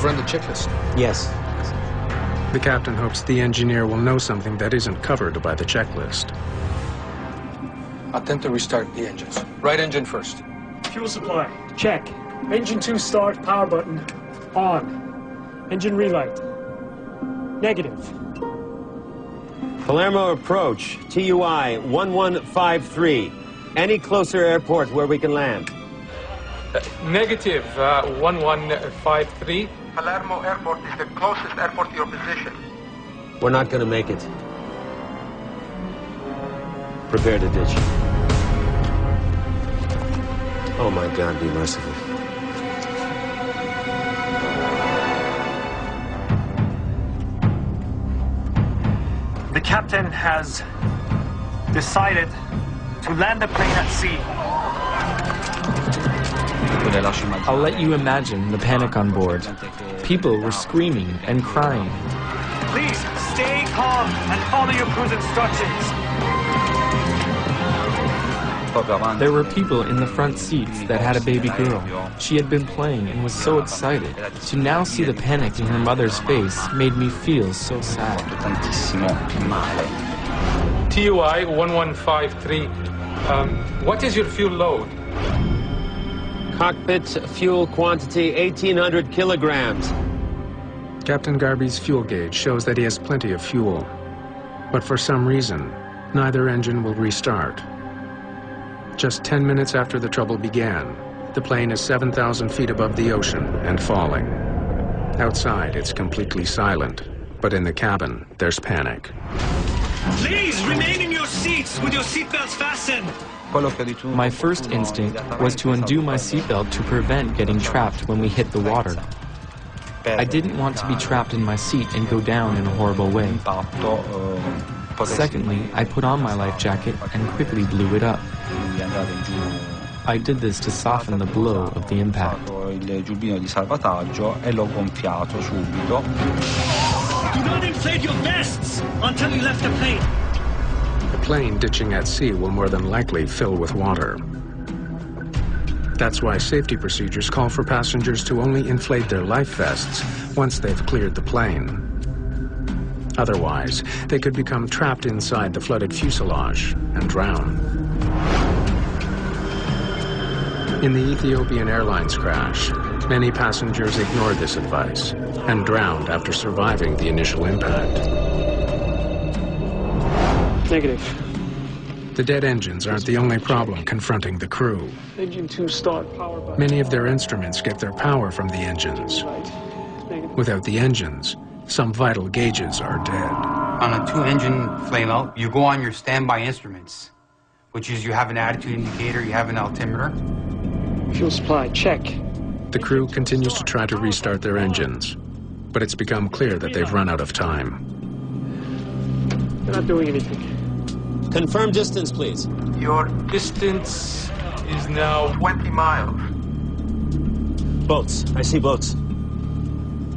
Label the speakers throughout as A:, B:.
A: You've run the checklist?
B: Yes.
C: The captain hopes the engineer will know something that isn't covered by the checklist.
A: Attempt to restart the engines. Right engine first.
D: Fuel supply, check. Engine 2 start, power button, on. Engine relight, negative.
B: Palermo approach, TUI 1153. Any closer airport where we can land?
E: Negative, 1153.
F: Palermo Airport is the closest airport to your position.
B: We're not going to make it. Prepare to ditch. Oh my God, be merciful.
D: The captain has decided to land the plane at sea.
G: I'll let you imagine the panic on board. People were screaming and crying.
D: Please stay calm and follow your crew's instructions.
G: There were people in the front seats that had a baby girl. She had been playing and was so excited. To now see the panic in her mother's face made me feel so sad.
E: TUI 1153. What is your fuel load?
B: Cockpit fuel quantity 1,800 kilograms.
C: Captain Garby's fuel gauge shows that he has plenty of fuel. But for some reason, neither engine will restart. Just 10 minutes after the trouble began, the plane is 7,000 feet above the ocean and falling. Outside, it's completely silent, but in the cabin, there's panic.
D: Please remain in your seats with your seatbelts fastened.
G: My first instinct was to undo my seatbelt to prevent getting trapped when we hit the water. I didn't want to be trapped in my seat and go down in a horrible way. Secondly, I put on my life jacket and quickly blew it up. I did this to soften the blow of the impact.
D: Do not inflate your vests until you left the plane.
C: A plane ditching at sea will more than likely fill with water. That's why safety procedures call for passengers to only inflate their life vests once they've cleared the plane. Otherwise, they could become trapped inside the flooded fuselage and drown. In the Ethiopian Airlines crash, many passengers ignored this advice and drowned after surviving the initial impact.
D: Negative.
C: The dead engines aren't the only problem confronting the crew.
D: Engine 2 start, power button.
C: Many of their instruments get their power from the engines. Without the engines, some vital gauges are dead.
H: On a 2-engine flameout, you go on your standby instruments, which is you have an attitude indicator, you have an altimeter.
D: Fuel supply, check.
C: The crew continues to try to restart their engines, but it's become clear that they've run out of time.
D: They're not doing anything.
B: Confirm distance, please.
F: Your
E: Distance is now
F: 20 miles.
B: Boats. I see boats.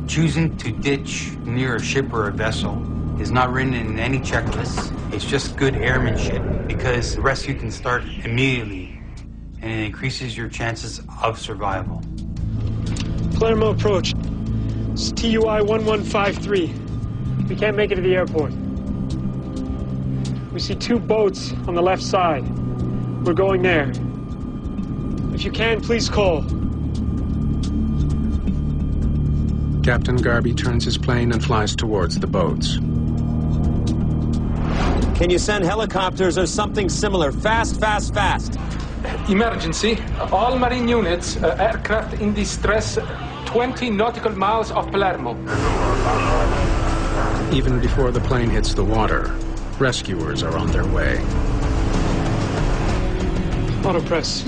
H: Choosing to ditch near a ship or a vessel is not written in any checklist. It's just good airmanship because rescue can start immediately and it increases your chances of survival.
D: Palermo approach. It's TUI 1153. We can't make it to the airport. We see 2 boats on the left side. We're going there. If you can, please call.
C: Captain Garby turns his plane and flies towards the boats.
B: Can you send helicopters or something similar? Fast, fast, fast.
E: Emergency. All marine units, aircraft in distress, 20 nautical miles off Palermo.
C: Even before the plane hits the water, rescuers are on their way.
D: Autopress.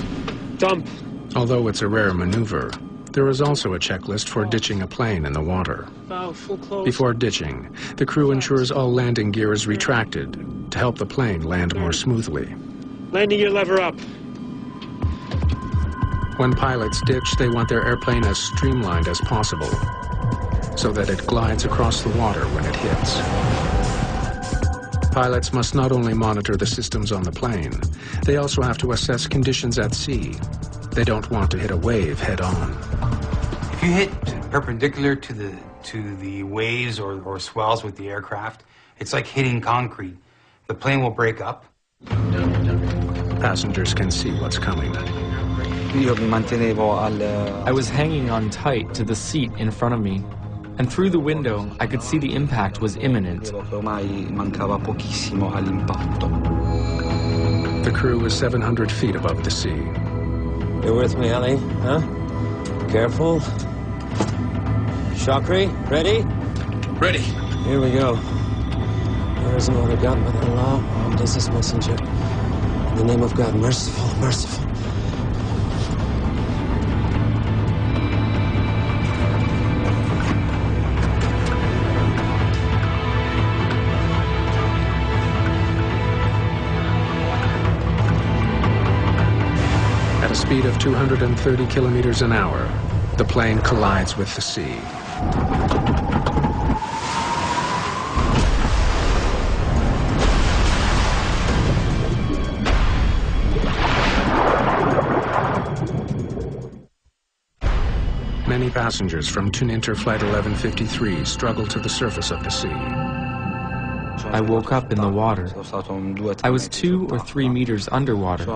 D: Dump.
C: Although it's a rare maneuver, there is also a checklist for ditching a plane in the water.
D: Bow, full close.
C: Before ditching, the crew ensures all landing gear is retracted to help the plane land more smoothly.
D: Landing gear lever up.
C: When pilots ditch, they want their airplane as streamlined as possible, so that it glides across the water when it hits. Pilots must not only monitor the systems on the plane, they also have to assess conditions at sea. They don't want to hit a wave head-on.
H: If you hit perpendicular to the waves or swells with the aircraft. It's like hitting concrete. The plane will break up.
C: Passengers can see what's coming.
G: I was hanging on tight to the seat in front of me, and through the window, I could see the impact was imminent.
C: The crew was 700 feet above the sea.
B: You're with me, Ellie, huh? Careful. Shokri, ready?
A: Ready.
B: Here we go. There is no other God but Allah, Muhammad is his messenger. In the name of God, merciful, merciful.
C: At a speed of 230 kilometers an hour, the plane collides with the sea. Many passengers from Tuninter Flight 1153 struggle to the surface of the sea.
G: I woke up in the water. I was 2 or 3 meters underwater.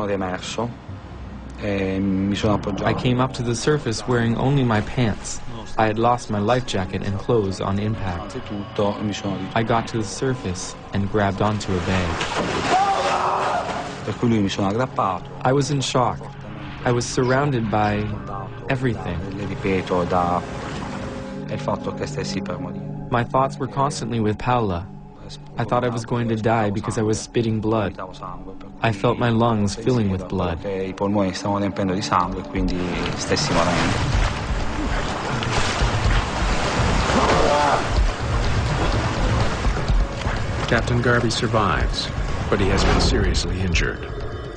G: I came up to the surface wearing only my pants. I had lost my life jacket and clothes on impact. I got to the surface and grabbed onto a bag. I was in shock. I was surrounded by everything. My thoughts were constantly with Paola. I thought I was going to die because I was spitting blood. I felt my lungs filling with blood.
C: Captain Garby survives, but he has been seriously injured.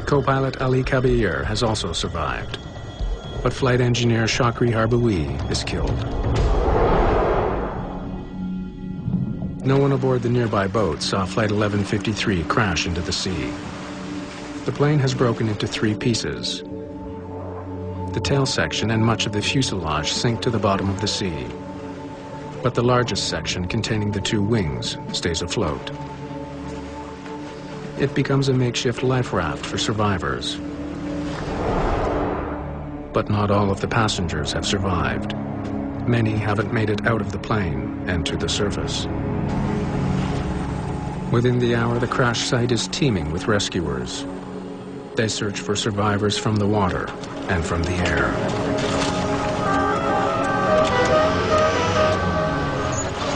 C: Co-pilot Ali Kabir has also survived, but flight engineer Shokri Harboui is killed. No one aboard the nearby boat saw Flight 1153 crash into the sea. The plane has broken into 3 pieces. The tail section and much of the fuselage sink to the bottom of the sea, but the largest section, containing the 2 wings, stays afloat. It becomes a makeshift life raft for survivors. But not all of the passengers have survived. Many haven't made it out of the plane and to the surface. Within the hour, the crash site is teeming with rescuers. They search for survivors from the water and from the air.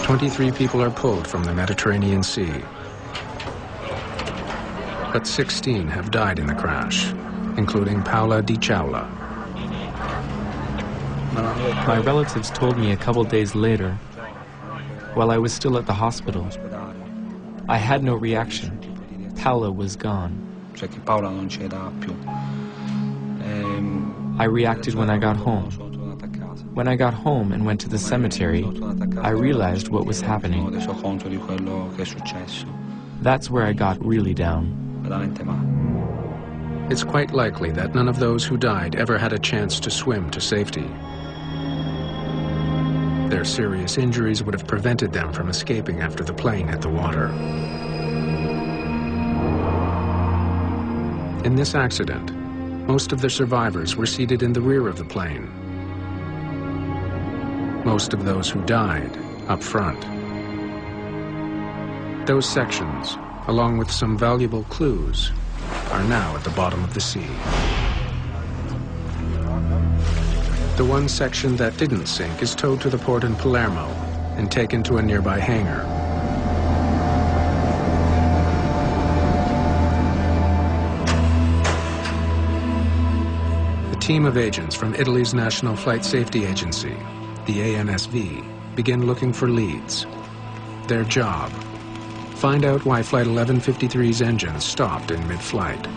C: "23 people are pulled from the Mediterranean Sea, but 16 have died in the crash, including Paola Di Ciaula.
G: My relatives told me a couple days later, while I was still at the hospital. I had no reaction. Paola was gone. I reacted when I got home. When I got home and went to the cemetery, I realized what was happening. That's where I got really down.
C: It's quite likely that none of those who died ever had a chance to swim to safety. Their serious injuries would have prevented them from escaping after the plane hit the water. In this accident, most of the survivors were seated in the rear of the plane. Most of those who died up front. Those sections, along with some valuable clues, are now at the bottom of the sea. The one section that didn't sink is towed to the port in Palermo and taken to a nearby hangar. A team of agents from Italy's National Flight Safety Agency, the ANSV, begin looking for leads. Their job: find out why Flight 1153's engines stopped in mid-flight.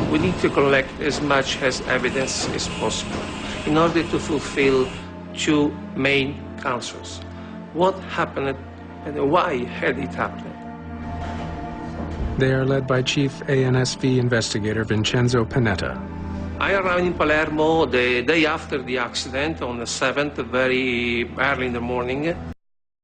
I: We need to collect as much as evidence as possible in order to fulfill 2 main answers. What happened and why had it happened?
C: They are led by Chief ANSV Investigator Vincenzo Panetta.
I: I arrived in Palermo the day after the accident, on the 7th, very early in the morning.